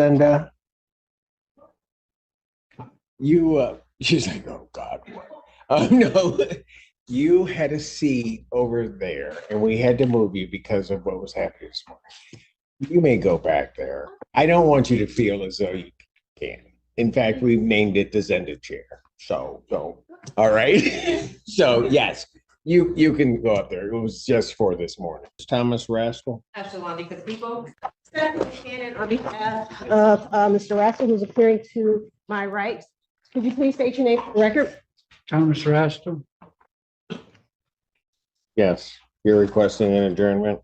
And she's like, oh God, what? No, you had a seat over there and we had to move you because of what was happening this morning. You may go back there. I don't want you to feel as though you can. In fact, we've named it the Zenda chair. So, all right. So yes, you can go up there. It was just for this morning. Thomas Rascal. Absolutely, for the people. Stephanie on behalf of Mr. Rascal, who's appearing to my right. Could you please state your name for the record? Thomas Rascal. Yes, you're requesting an adjournment.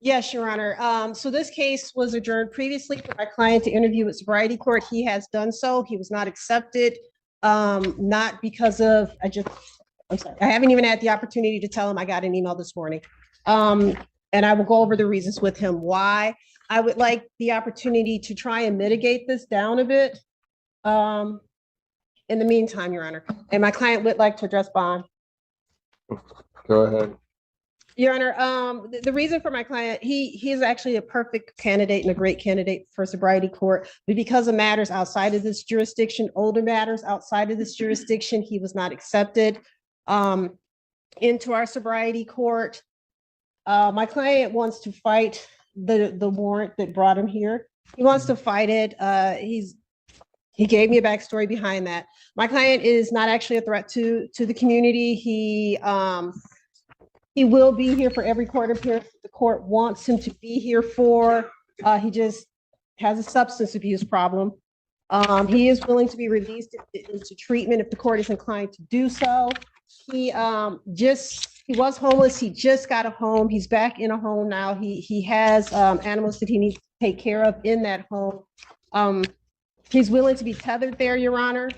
Yes, Your Honor. So this case was adjourned previously for my client to interview with sobriety court. He has done so. He was not accepted, not because of, I'm sorry, I haven't even had the opportunity to tell him I got an email this morning. And I will go over the reasons with him why. I would like the opportunity to try and mitigate this down a bit. In the meantime, Your Honor, and my client would like to address bond. Go ahead. Your Honor, the reason for my client, he is actually a perfect candidate and a great candidate for sobriety court, but because of matters outside of this jurisdiction, older matters outside of this jurisdiction, he was not accepted into our sobriety court. My client wants to fight the warrant that brought him here. He wants to fight it. He gave me a backstory behind that. My client is not actually a threat to the community. He will be here for every court appearance the court wants him to be here for. He just has a substance abuse problem. He is willing to be released into treatment if the court is inclined to do so. He was homeless. He just got a home. He's back in a home now. He has animals that he needs to take care of in that home. He's willing to be tethered there, Your Honor.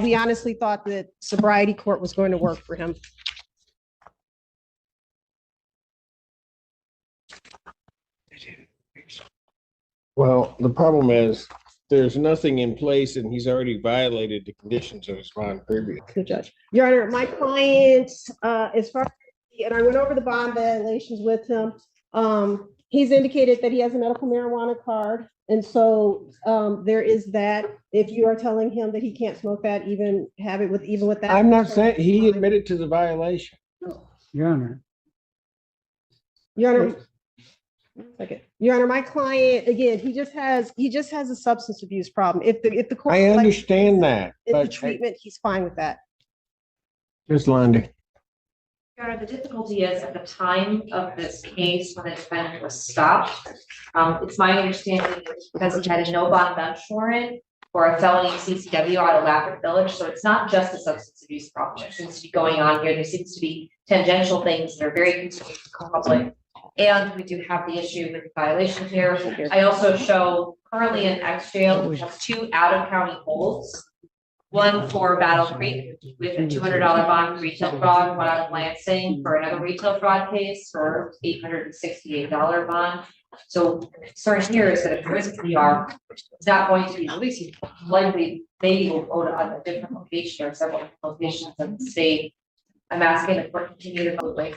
We honestly thought that sobriety court was going to work for him. Well, the problem is there's nothing in place and he's already violated the conditions of his bond previous. Good judge. Your Honor, my client, as far as, and I went over the bond violations with him. He's indicated that he has a medical marijuana card. And so there is that. If you are telling him that he can't smoke that, even with that. I'm not saying he admitted to the violation. Your Honor. Your Honor. Okay. Your Honor, my client, again, he just has a substance abuse problem. If the court, I understand that, if the but treatment, he's fine with that. just Londy. Your Honor, the difficulty is at the time of this case when the defendant was stopped, it's my understanding that because he had a no bond bench warrant for a felony CCW out of Lafayette Village, so it's not just a substance abuse problem that seems to be going on here. There seems to be tangential things that are very concerning to the public. And we do have the issue with violation here. I also show currently in X jail, we have 2 out-of-county holds. One for Battle Creek with a $200 bond for retail fraud, one out of Lansing for another retail fraud case for $868 bond. So the concern here is that if there is a PR, it's not going to be released. Likely, maybe will go to a different location or several locations in the state. I'm asking the court to continue to vote.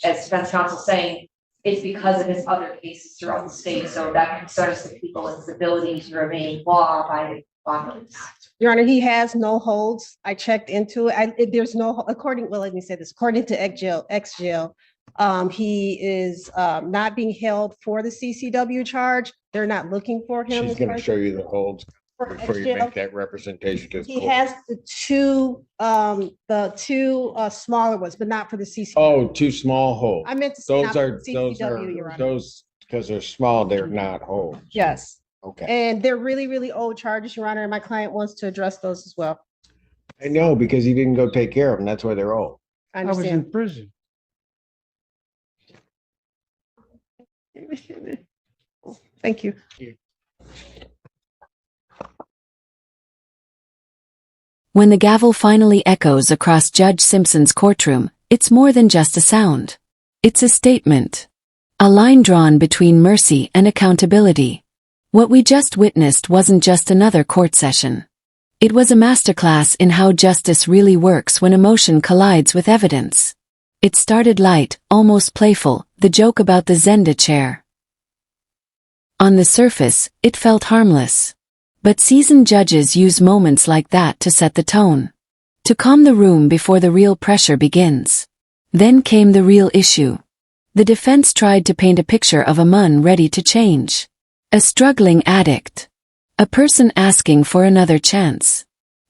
As defense counsel saying, it's because of his other cases throughout the state. So that concerns the people and his ability to remain law-abiding bondholders. Your Honor, he has no holds. I checked into it. There's no, according to X jail, he is not being held for the CCW charge. They're not looking for him. She's going to show you the holds before you make that representation. He has the two smaller ones, but not for the CCW. Oh, 2 small holds. I meant to say CCW, Your Honor. those because they're small, they're not holds. Yes. Okay. And they're really, really old charges, Your Honor, and my client wants to address those as well. I know because he didn't go take care of them. That's why they're old. I was understand. in prison. Thank you. When the gavel finally echoes across Judge Simpson's courtroom, it's more than just a sound. It's a statement. A line drawn between mercy and accountability. What we just witnessed wasn't just another court session. It was a masterclass in how justice really works when emotion collides with evidence. It started light, almost playful, the joke about the Zenda chair. On the surface, it felt harmless. But seasoned judges use moments like that to set the tone, to calm the room before the real pressure begins. Then came the real issue. The defense tried to paint a picture of a man ready to change. A struggling addict. A person asking for another chance.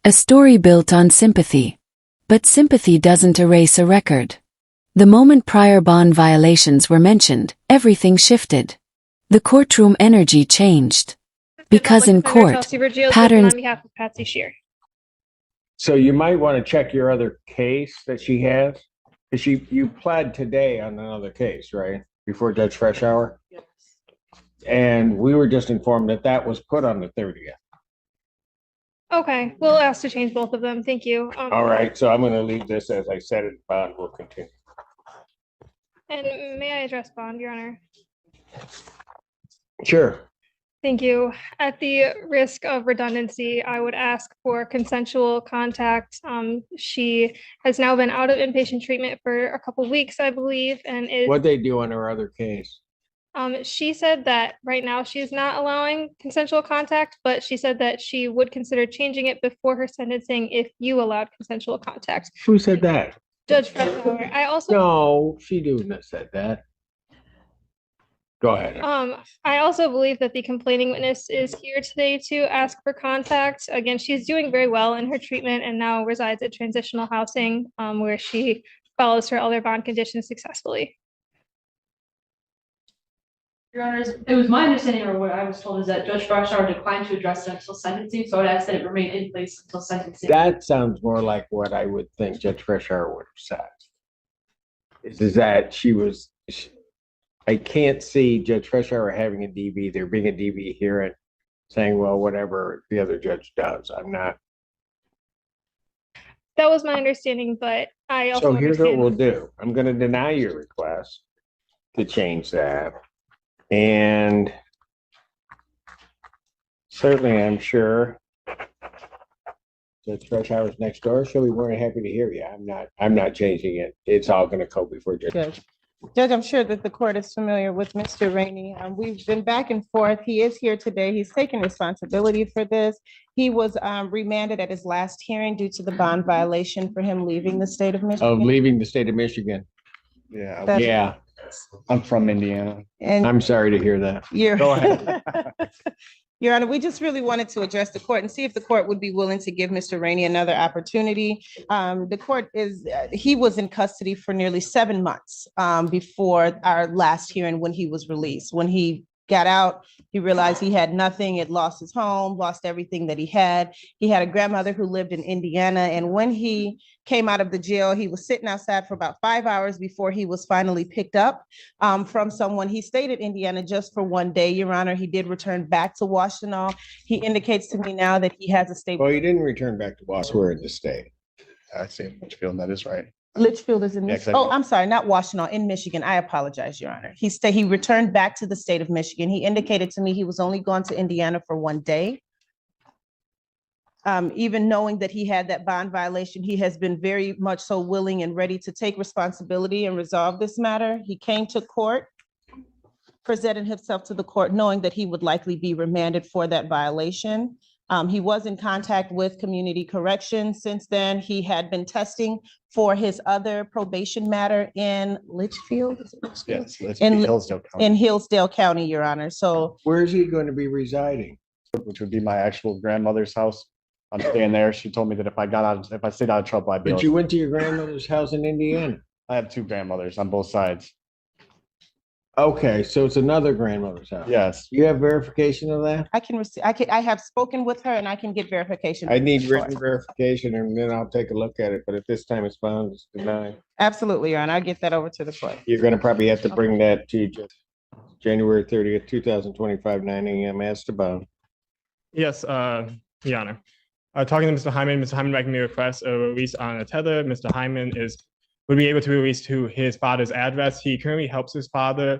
A story built on sympathy. But sympathy doesn't erase a record. The moment prior bond violations were mentioned, everything shifted. The courtroom energy changed. Because in court, patterns... On behalf of Patsy Shear. So you might want to check your other case that she has. Because you pled today on another case, right? Before Judge Freshour? Yes. And we were just informed that that was put on the 30th. Okay, we'll ask to change both of them. Thank you. All right, so I'm going to leave this as I said it, bond will continue. And may I address bond, Your Honor? Sure. Thank you. At the risk of redundancy, I would ask for consensual contact. She has now been out of inpatient treatment for a couple weeks, I believe, and is. What'd they do on her other case? She said that right now she is not allowing consensual contact, but she said that she would consider changing it before her sentencing if you allowed consensual contact. Who said that? Judge Freshour. I also. No, she didn't said that. Go ahead. I also believe that the complaining witness is here today to ask for contact. Again, she's doing very well in her treatment and now resides at transitional housing, where she follows her other bond conditions successfully. Your Honor, it was my understanding, or what I was told, is that Judge Freshour declined to address it until sentencing, so I'd ask that it remain in place until sentencing. That sounds more like what I would think Judge Freshour would have said. Is that I can't see Judge Freshour having a DV, there being a DV here and saying, well, whatever the other judge does. I'm not. That was my understanding, but I also So here's what understand. we'll do. I'm going to deny your request to change that. And certainly, I'm sure Judge Freshour's next door. She'll be very happy to hear you. I'm not changing it. It's all going to go before Judge. Judge, I'm sure that the court is familiar with Mr. Rainey. We've been back and forth. He is here today. He's taken responsibility for this. He was remanded at his last hearing due to the bond violation for him leaving the state of Michigan. Of leaving the state of Michigan. Yeah, That's- Yeah, I'm from Indiana. And I'm sorry to hear that. you're, Go ahead. Your Honor, we just really wanted to address the court and see if the court would be willing to give Mr. Rainey another opportunity. The court he was in custody for nearly 7 months before our last hearing when he was released. When he got out, he realized he had nothing, had lost his home, lost everything that he had. He had a grandmother who lived in Indiana. And when he came out of the jail, he was sitting outside for about 5 hours before he was finally picked up from someone. He stayed in Indiana just for 1 day, Your Honor. He did return back to Washtenaw. He indicates to me now that he has a stable. Well, he didn't return back to Washington. We're in the state. I see Litchfield, that is right. Litchfield is in Yeah, Michigan. Oh, I'm sorry, not Washtenaw, in Michigan. I apologize, Your Honor. He returned back to the state of Michigan. He indicated to me he was only gone to Indiana for 1 day. Even knowing that he had that bond violation, he has been very much so willing and ready to take responsibility and resolve this matter. He came to court, presented himself to the court, knowing that he would likely be remanded for that violation. He was in contact with community corrections. Since then, he had been testing for his other probation matter in Litchfield. Is it Litchfield? Yes, let's In- be Hillsdale County, In Hillsdale County, Your Honor. So Where is he going to be residing? which would be my actual grandmother's house. I'm staying there. She told me that if I stayed out of trouble, I'd be able But you went to your grandmother's house in Indiana. I have 2 grandmothers on both sides. Okay, so it's another grandmother's house. Yes, You have verification of that? I have spoken with her and I can get verification. I need written verification and then I'll take a look at it. But at this time it's found, it's denied. Absolutely, Your Honor. I'll get that over to the court. You're going to probably have to bring that to January 30th, 2025, 9 a.m. as to bond. Yes, Your Honor. Talking to Mr. Hyman making me request a release on a tether. Mr. Hyman would be able to release to his father's address. He currently helps his father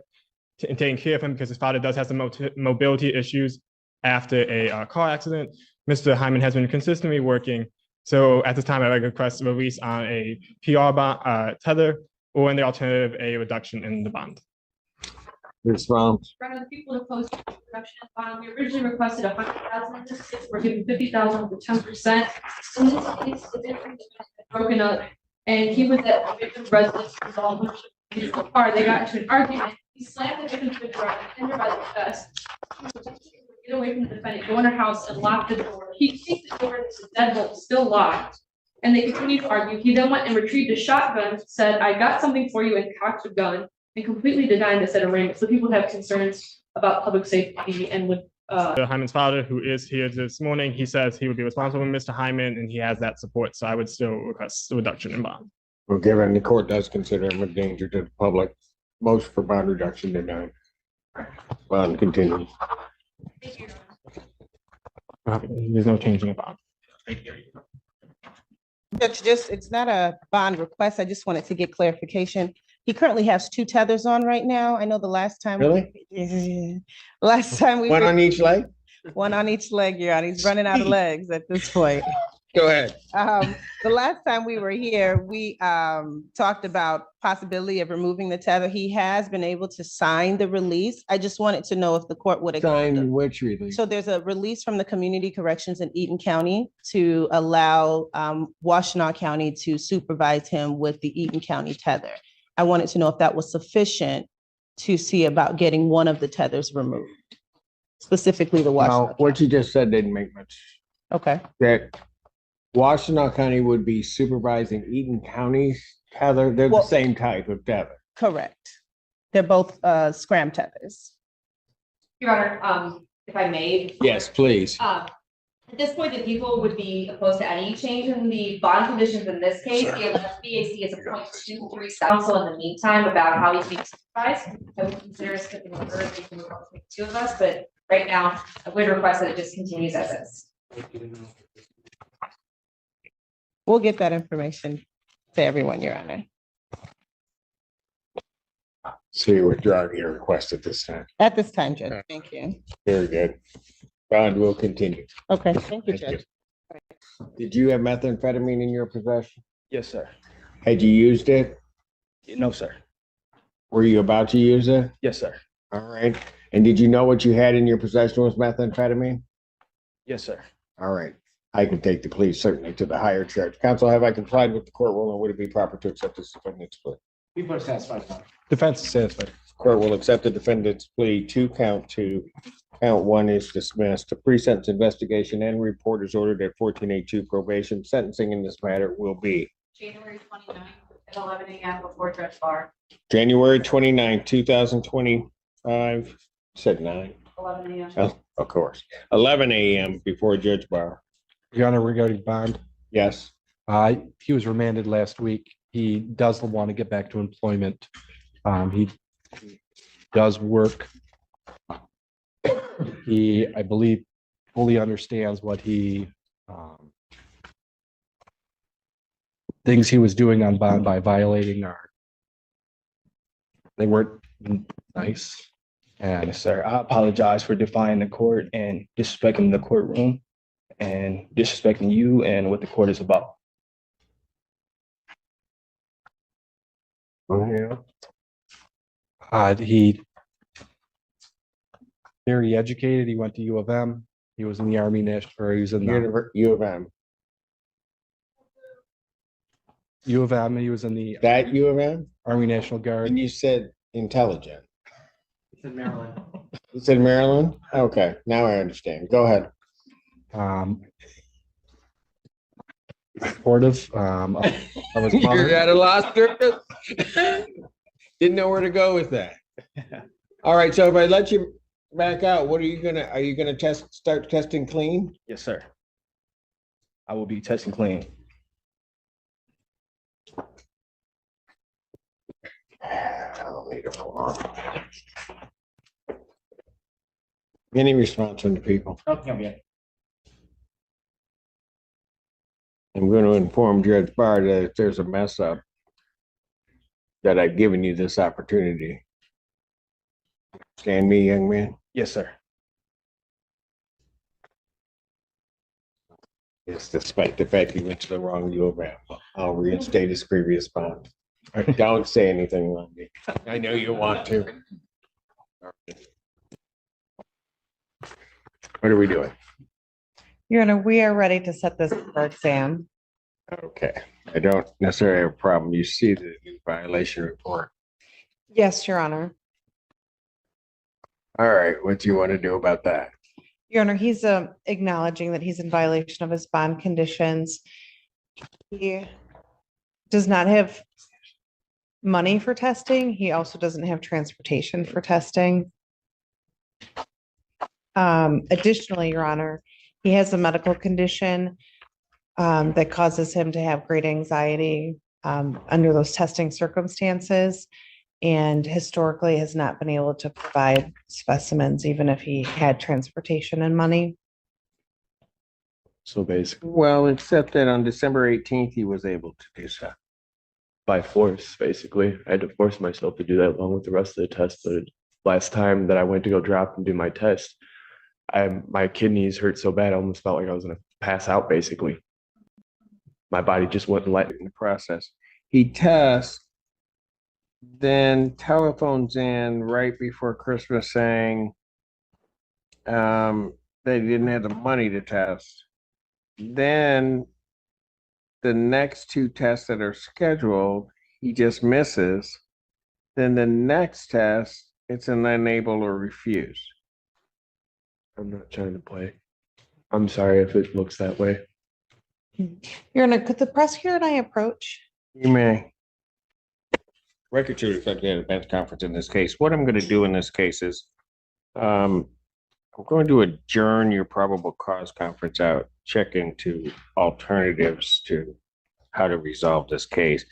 in taking care of him because his father does have some mobility issues after a car accident. Mr. Hyman has been consistently working. So at this time, I'd like to request a release on a PR bond, tether, or in the alternative, a reduction in the bond. Response. One of the people opposed to the reduction of bond, we originally requested 100,000 in this case, we're giving 50,000 for 10%. In this case, the difference is broken up, and he was at the victim's residence, was all much in the car, they got into an argument, he slammed the victim's picture out, pinned her by the chest. She was attempting to get away from the defendant, go in her house and lock the door. He kicked the door, and the deadbolt was still locked, and they continued to argue. He then went and retrieved a shotgun, said, "I got something for you," and cocked a gun, and completely denying this at arraignment. So people have concerns about public safety and with Hyman's father, who is here this morning, he says he would be responsible for Mr. Hyman, and he has that support. So I would still request a reduction in bond. Well, given the court does consider him a danger to the public, motion for bond reduction denied. Bond continues. There's no changing of bond. Judge, it's not a bond request. I just wanted to get clarification. He currently has 2 tethers on right now. I know the last time. Really? Last time we. One on each leg? One on each leg, Your Honor. He's running out of legs at this point. Go ahead. The last time we were here, we talked about possibility of removing the tether. He has been able to sign the release. I just wanted to know if the court would. Sign which release? So there's a release from the Community Corrections in Eaton County to allow Washtenaw County to supervise him with the Eaton County tether. I wanted to know if that was sufficient to see about getting one of the tethers removed, specifically the Washtenaw. Now, what you just said didn't make much. Okay, That Washtenaw County would be supervising Eaton County's tether. They're the Well- same type of tether. correct. They're both scram tethers. Your Honor, if I may, Yes, please. at this point, the people would be opposed to any change in the bond conditions in this case. The BAC is a 0.23 counsel in the meantime about how he's being supervised. I would consider skipping the third, we can move on to 2 of us, but right now, I would request that it just continues as is. We'll get that information to everyone, Your Honor. So you're withdrawing your request at this time. At this time, Judge. Thank you. Very good. Bond will continue. Okay, thank you, Thank Judge. Did you have methamphetamine in your possession? Yes, sir. Had you used it? No, sir. Were you about to use it? Yes, sir. All right. And did you know what you had in your possession was methamphetamine? Yes, sir. All right. I can take the plea certainly to the higher charge. Counsel, have I complied with the court rule and would it be proper to accept this defendant's plea? People are satisfied. Defense is satisfied. Court will accept the defendant's plea to count 2. Count 1 is dismissed. The pre-sentence investigation and report is ordered at 1482 probation. Sentencing in this matter will be January 29th at 11 a.m. before Judge Barr. January 29, 2025. Said 9. 11 a.m. Oh, of course. 11 a.m. before Judge Barr. Your Honor, regarding bond, Yes. he was remanded last week. He does want to get back to employment. He does work. He, I believe, fully understands what things he was doing on bond by violating they weren't nice. And Yes, sir. I apologize for defying the court and disrespecting the courtroom and disrespecting you and what the court is about. Yeah. he very educated. He went to U of M. He was in the Army National, or he was in the U of M. U of M. He was in the That U of M? Army National Guard. And you said intelligent. It's in Maryland. You said Maryland? Okay, now I understand. Go ahead. Supportive of his mother. You're at a loss, Griffith. Didn't know where to go with that. All right, so if I let you back out, are you gonna start testing clean? Yes, sir. I will be testing clean. I don't need a form. Any response from the people? Okay. I'm going to inform Judge Barr that if there's a mess up, that I've given you this opportunity. Understand me, young man? Yes, sir. Yes, despite the fact you went to the wrong U of M. I'll reinstate his previous bond. Don't say anything, Lundy. I know you want to. What are we doing? Your Honor, we are ready to set this for exam. Okay, I don't necessarily have a problem. You see the new violation report. Yes, Your Honor. All right, what do you want to do about that? Your Honor, he's acknowledging that he's in violation of his bond conditions. He does not have money for testing. He also doesn't have transportation for testing. Additionally, Your Honor, he has a medical condition that causes him to have great anxiety under those testing circumstances, and historically has not been able to provide specimens, even if he had transportation and money. So basically, Well, except that on December 18th, he was able to do so. by force, basically, I had to force myself to do that along with the rest of the tests. The last time that I went to go drop and do my test, my kidneys hurt so bad, I almost felt like I was gonna pass out, basically. My body just wouldn't let In the process. He tests, then telephones in right before Christmas saying they didn't have the money to test. Then the next two tests that are scheduled, he just misses. Then the next test, it's an unable or refuse. I'm not trying to play. I'm sorry if it looks that way. Your Honor, could the prosecutor and I approach? You may. Record to reflect the defense conference in this case. What I'm going to do in this case is I'm going to adjourn your probable cause conference out, check into alternatives to how to resolve this case.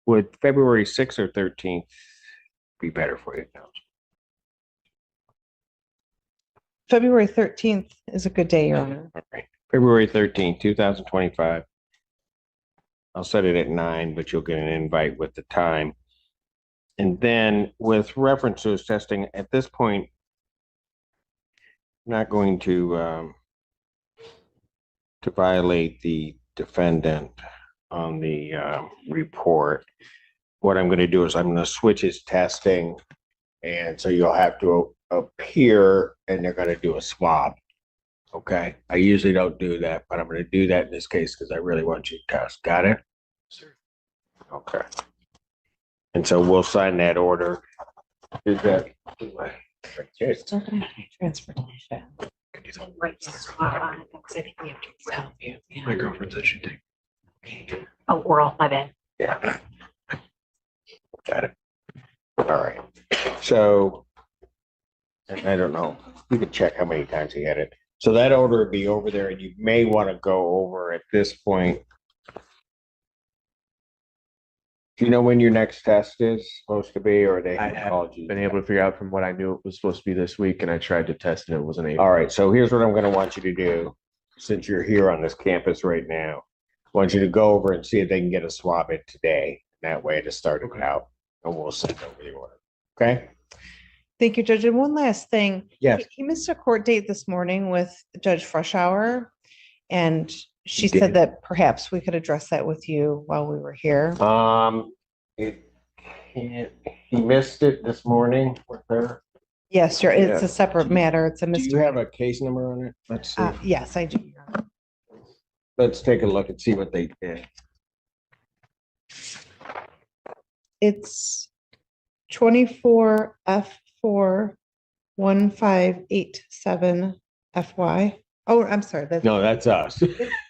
Would February 6th or 13th be better for you? February 13th is a good day, Your Honor. All right. February 13th, 2025. I'll set it at 9, but you'll get an invite with the time. And then with reference to his testing, at this point, I'm not going to violate the defendant on the report. What I'm going to do is I'm going to switch his testing, and so you'll have to appear, and they're going to do a swab. Okay, I usually don't do that, but I'm going to do that in this case because I really want you to test. Got it? Sure. Okay. And so we'll sign that order. Is that? Transportation. My girlfriend said she'd take. Oh, oral, my bad. Yeah. Got it. All right. So, and I don't know, you can check how many times he had it. So that order would be over there, and you may want to go over at this point. Do you know when your next test is supposed to be, or they I haven't called haven't you? been able to figure out from what I knew it was supposed to be this week, and I tried to test and it wasn't able. All right, so here's what I'm going to want you to do, since you're here on this campus right now. I want you to go over and see if they can get a swab in today. That way to start it out, and we'll send over the order. Okay? Thank you, Judge. And one last thing. Yes. He missed a court date this morning with Judge Freshour, and she He said did. that perhaps we could address that with you while we were here. He missed it this morning with her. Yes, sure. It's Yeah. a separate matter. It's a Do you mystery. have a case number on it? Let's see. Yes, I do. Your Honor. Let's take a look and see what they did. It's 24F41587 FY. Oh, I'm sorry. That's, No, that's us.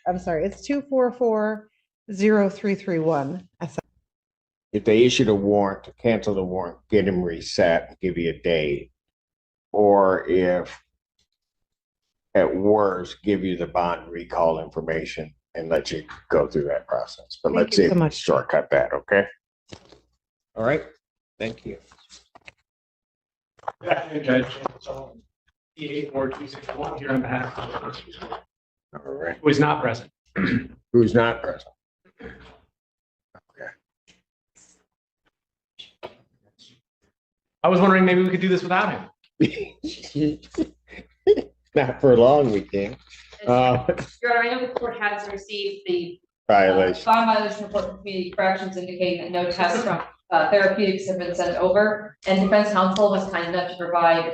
I'm sorry. It's 2440331. If they issued a warrant to cancel the warrant, get him reset, give you a date. Or if at worst, give you the bond recall information and let you go through that process. But Thank let's you see so if we much. shortcut that, okay? All right, thank you. Judge. So, E84261 here on behalf of the prosecutor, All right, who is not present. who's not present? I was wondering maybe we could do this without him. Not for long, we can. Your Honor, I know the court has received the Violation. bond violation report from community corrections indicating that no tests from therapeutics have been sent over, and defense counsel was kind enough to provide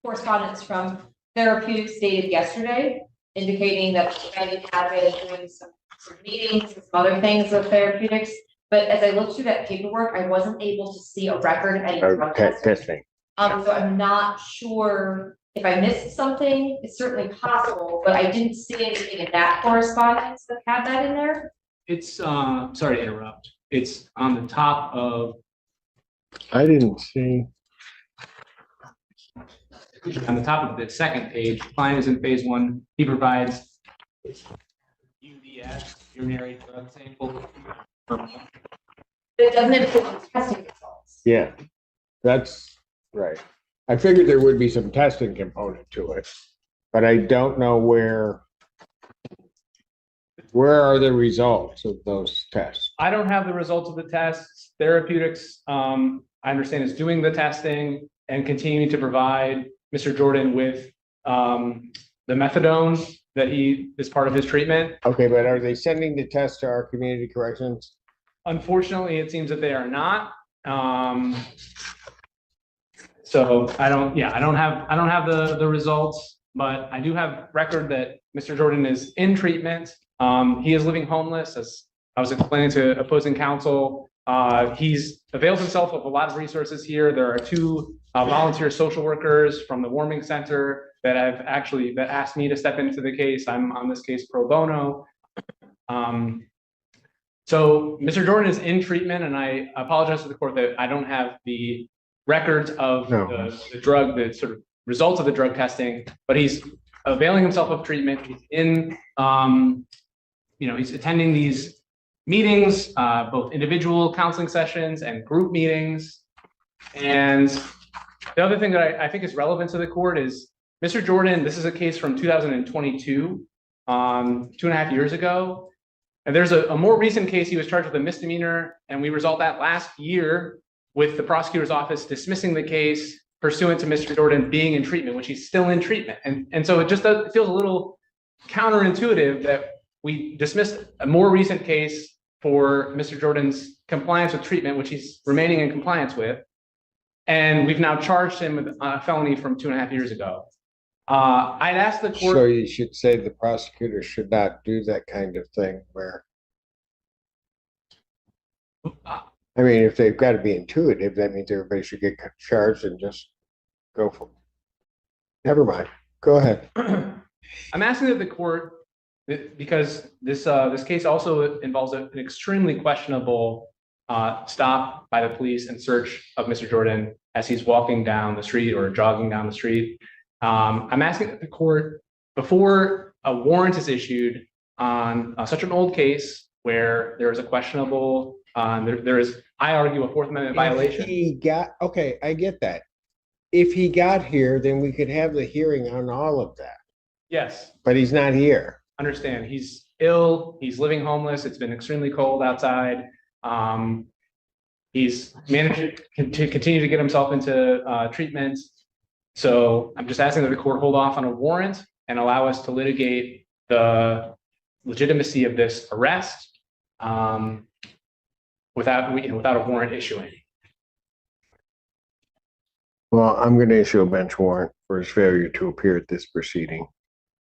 correspondence from therapeutics dated yesterday, indicating that the defendant had been doing some meetings and some other things with therapeutics. But as I looked through that paperwork, I wasn't able to see a record of any drug testing. So I'm not sure if I missed something. It's certainly possible, but I didn't see anything in that correspondence that had that in there. It's, sorry to interrupt. It's on the top of, I didn't see. on the top of the second page, client is in phase 1. He provides UDS, urinary drug sample. But it doesn't include testing results. Yeah, that's right. I figured there would be some testing component to it, but I don't know where are the results of those tests? I don't have the results of the tests. Therapeutics, I understand, is doing the testing and continuing to provide Mr. Jordan with the methadone that he is part of his treatment. Okay, but are they sending the test to our community corrections? Unfortunately, it seems that they are not. So I don't have the results, but I do have record that Mr. Jordan is in treatment. He is living homeless, as I was explaining to opposing counsel. He's availed himself of a lot of resources here. There are 2 volunteer social workers from the warming center that asked me to step into the case. I'm on this case pro bono. So Mr. Jordan is in treatment, and I apologize to the court that I don't have the records of the drug, the sort of results of the drug testing, but he's availing himself of treatment. He's in, he's attending these meetings, both individual counseling sessions and group meetings. And the other thing that I think is relevant to the court is Mr. Jordan, this is a case from 2022, 2.5 years ago. And there's a more recent case. He was charged with a misdemeanor, and we resolved that last year with the prosecutor's office dismissing the case pursuant to Mr. Jordan being in treatment, which he's still in treatment. And so it feels a little counterintuitive that we dismissed a more recent case for Mr. Jordan's compliance with treatment, which he's remaining in compliance with. And we've now charged him with a felony from 2.5 years ago. I'd asked the court. So you should say the prosecutor should not do that kind of thing where, I mean, if they've got to be intuitive, that means everybody should get charged and just go for it. Never mind. Go ahead. I'm asking that the court, because this case also involves an extremely questionable stop by the police and search of Mr. Jordan as he's walking down the street or jogging down the street. I'm asking that the court, before a warrant is issued on such an old case where there is a questionable, there is, I argue, a Fourth Amendment violation. Okay, I get that. If he got here, then we could have the hearing on all of that. Yes. But he's not here. Understand, he's ill, he's living homeless, it's been extremely cold outside. He's managed to continue to get himself into treatment. So I'm just asking that the court hold off on a warrant and allow us to litigate the legitimacy of this arrest without a warrant issuing. Well, I'm going to issue a bench warrant for his failure to appear at this proceeding.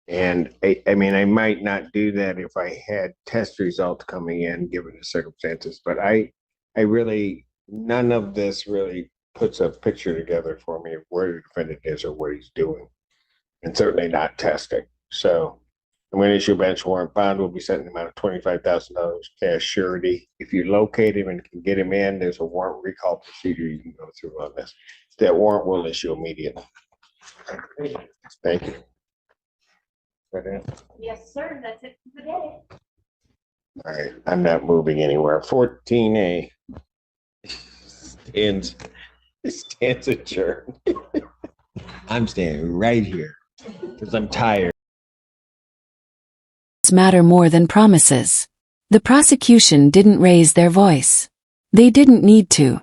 And I mean, I might not do that if I had test results coming in, given the circumstances, but I really, none of this really puts a picture together for me of where the defendant is or what he's doing, and certainly not testing. So I'm going to issue a bench warrant. Bond will be set in the amount of $25,000 cash surety. If you locate him and can get him in, there's a warrant recall procedure you can go through on this. That warrant will issue immediately. Thank you. Yes, sir. That's it for the day. All right, I'm not moving anywhere. 14A stands adjourned. I'm standing right here because I'm tired. Matter more than promises. The prosecution didn't raise their voice. They didn't need to.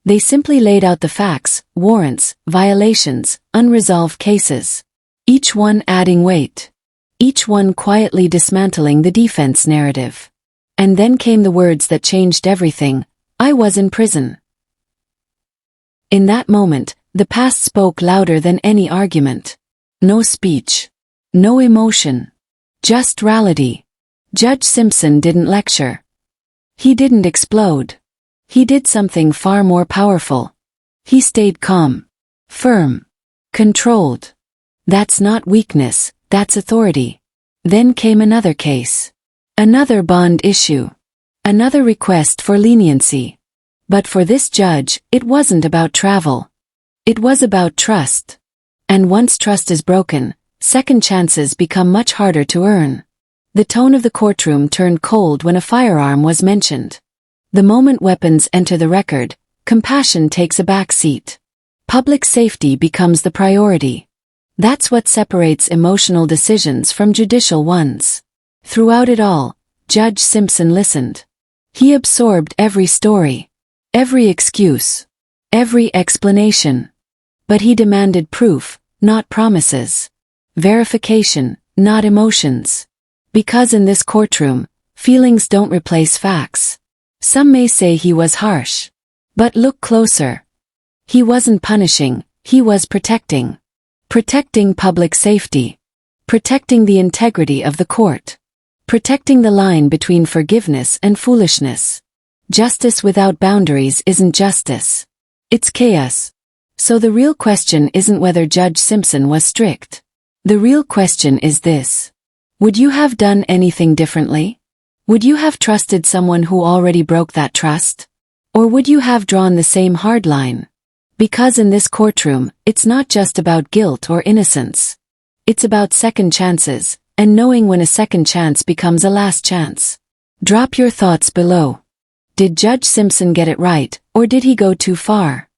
They simply laid out the facts, warrants, violations, unresolved cases. Each one adding weight. Each one quietly dismantling the defense narrative. And then came the words that changed everything. I was in prison. In that moment, the past spoke louder than any argument. No speech. No emotion. Just reality. Judge Simpson didn't lecture. He didn't explode. He did something far more powerful. He stayed calm. Firm. Controlled. That's not weakness, that's authority. Then came another case. Another bond issue. Another request for leniency. But for this judge, it wasn't about travel. It was about trust. And once trust is broken, second chances become much harder to earn. The tone of the courtroom turned cold when a firearm was mentioned. The moment weapons enter the record, compassion takes a back seat. Public safety becomes the priority. That's what separates emotional decisions from judicial ones. Throughout it all, Judge Simpson listened. He absorbed every story, every excuse, every explanation. But he demanded proof, not promises. Verification, not emotions. Because in this courtroom, feelings don't replace facts. Some may say he was harsh. But look closer. He wasn't punishing, he was protecting. Protecting public safety. Protecting the integrity of the court. Protecting the line between forgiveness and foolishness. Justice without boundaries isn't justice. It's chaos. So the real question isn't whether Judge Simpson was strict. The real question is this. Would you have done anything differently? Would you have trusted someone who already broke that trust? Or would you have drawn the same hard line? Because in this courtroom, it's not just about guilt or innocence. It's about second chances, and knowing when a second chance becomes a last chance. Drop your thoughts below. Did Judge Simpson get it right, or did he go too far?